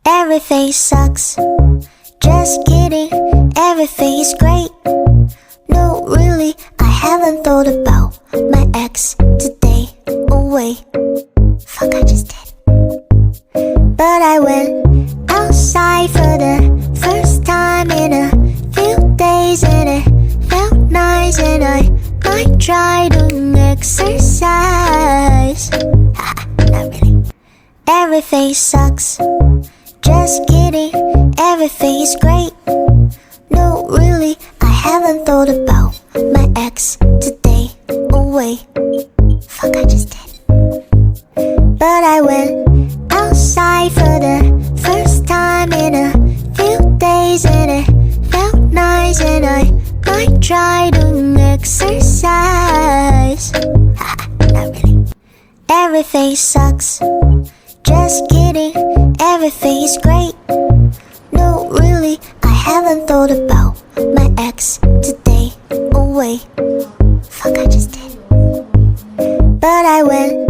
Everything sucks. Just kidding, everything is great. No, really, I haven't thought about my ex today. Oh wait, fuck, I just did. But I went outside for the first time in a few days, and it felt nice, and I might try doing exercise. Not really. Everything sucks. Just kidding, everything is great. No, really, I haven't thought about my ex today. Oh wait, fuck, I just did. But I went outside for the first time in a few days, and it felt nice, and I might try doing exercise. Not really. Everything sucks. Just kidding, everything is great. No, really, I haven't thought about my ex today. Oh wait, fuck, I just did. But I went